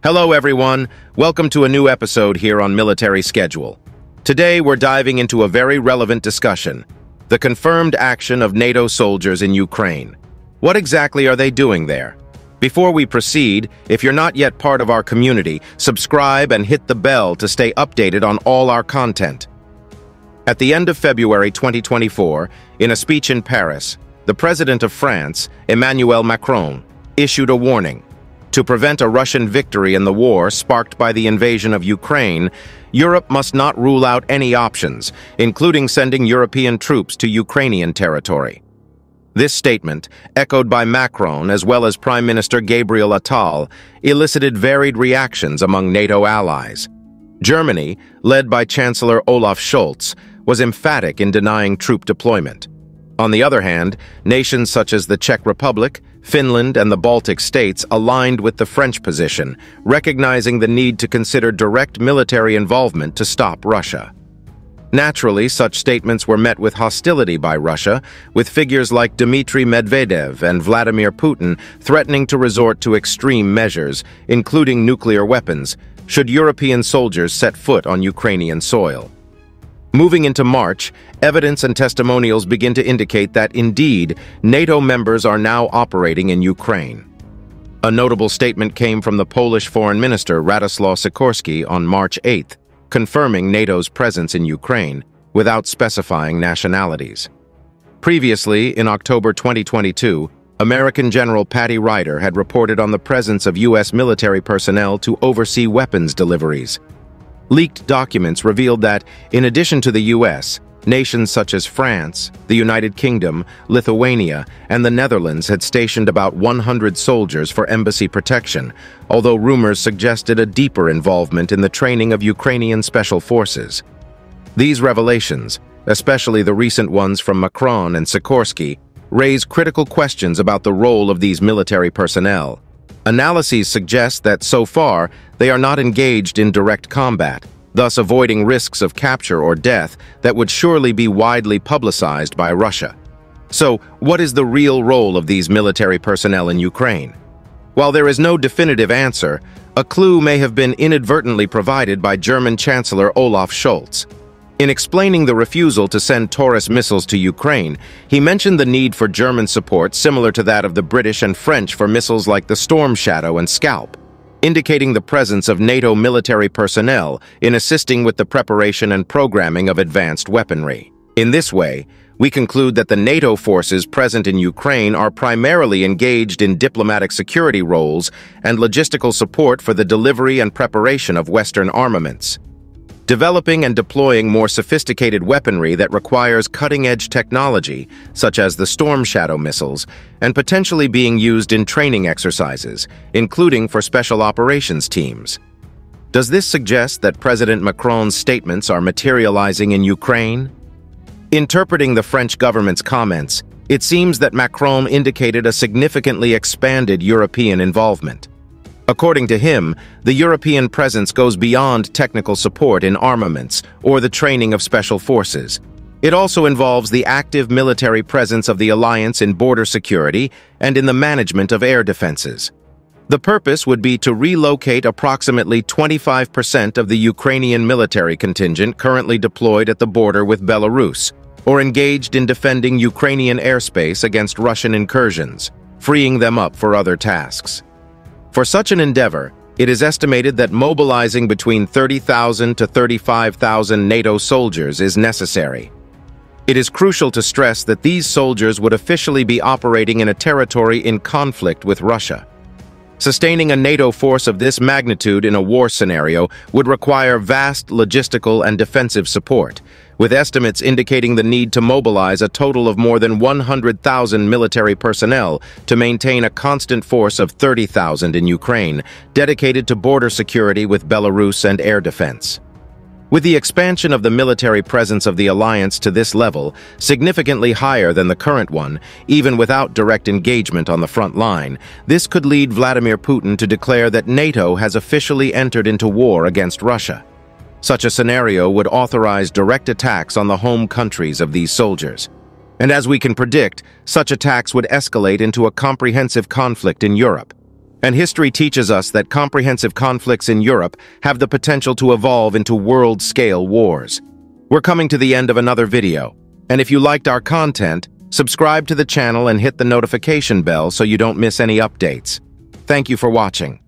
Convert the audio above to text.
Hello everyone, welcome to a new episode here on Military Schedule. Today we're diving into a very relevant discussion, the confirmed action of NATO soldiers in Ukraine. What exactly are they doing there? Before we proceed, if you're not yet part of our community, subscribe and hit the bell to stay updated on all our content. At the end of February 2024, in a speech in Paris, the President of France, Emmanuel Macron, issued a warning. To prevent a Russian victory in the war sparked by the invasion of Ukraine, Europe must not rule out any options, including sending European troops to Ukrainian territory. This statement, echoed by Macron as well as Prime Minister Gabriel Attal, elicited varied reactions among NATO allies. Germany, led by Chancellor Olaf Scholz, was emphatic in denying troop deployment. On the other hand, nations such as the Czech Republic, Finland, and the Baltic states aligned with the French position, recognizing the need to consider direct military involvement to stop Russia. Naturally, such statements were met with hostility by Russia, with figures like Dmitry Medvedev and Vladimir Putin threatening to resort to extreme measures, including nuclear weapons, should European soldiers set foot on Ukrainian soil. Moving into March, evidence and testimonials begin to indicate that, indeed, NATO members are now operating in Ukraine. A notable statement came from the Polish Foreign Minister Radoslaw Sikorski on March 8th, confirming NATO's presence in Ukraine, without specifying nationalities. Previously, in October 2022, American General Patty Ryder had reported on the presence of U.S. military personnel to oversee weapons deliveries. Leaked documents revealed that, in addition to the U.S., nations such as France, the United Kingdom, Lithuania, and the Netherlands had stationed about 100 soldiers for embassy protection, although rumors suggested a deeper involvement in the training of Ukrainian special forces. These revelations, especially the recent ones from Macron and Sikorski, raise critical questions about the role of these military personnel. Analyses suggest that, so far, they are not engaged in direct combat, thus avoiding risks of capture or death that would surely be widely publicized by Russia. So, what is the real role of these military personnel in Ukraine? While there is no definitive answer, a clue may have been inadvertently provided by German Chancellor Olaf Scholz. In explaining the refusal to send Taurus missiles to Ukraine, he mentioned the need for German support similar to that of the British and French for missiles like the Storm Shadow and Scalp, indicating the presence of NATO military personnel in assisting with the preparation and programming of advanced weaponry. In this way, we conclude that the NATO forces present in Ukraine are primarily engaged in diplomatic security roles and logistical support for the delivery and preparation of Western armaments. Developing and deploying more sophisticated weaponry that requires cutting-edge technology, such as the Storm Shadow missiles, and potentially being used in training exercises, including for special operations teams. Does this suggest that President Macron's statements are materializing in Ukraine? Interpreting the French government's comments, it seems that Macron indicated a significantly expanded European involvement. According to him, the European presence goes beyond technical support in armaments or the training of special forces. It also involves the active military presence of the alliance in border security and in the management of air defenses. The purpose would be to relocate approximately 25% of the Ukrainian military contingent currently deployed at the border with Belarus, or engaged in defending Ukrainian airspace against Russian incursions, freeing them up for other tasks. For such an endeavor, it is estimated that mobilizing between 30,000 to 35,000 NATO soldiers is necessary. It is crucial to stress that these soldiers would officially be operating in a territory in conflict with Russia. Sustaining a NATO force of this magnitude in a war scenario would require vast logistical and defensive support, with estimates indicating the need to mobilize a total of more than 100,000 military personnel to maintain a constant force of 30,000 in Ukraine, dedicated to border security with Belarus and air defense. With the expansion of the military presence of the alliance to this level, significantly higher than the current one, even without direct engagement on the front line, this could lead Vladimir Putin to declare that NATO has officially entered into war against Russia. Such a scenario would authorize direct attacks on the home countries of these soldiers. And as we can predict, such attacks would escalate into a comprehensive conflict in Europe. And history teaches us that comprehensive conflicts in Europe have the potential to evolve into world-scale wars. We're coming to the end of another video, and if you liked our content, subscribe to the channel and hit the notification bell so you don't miss any updates. Thank you for watching.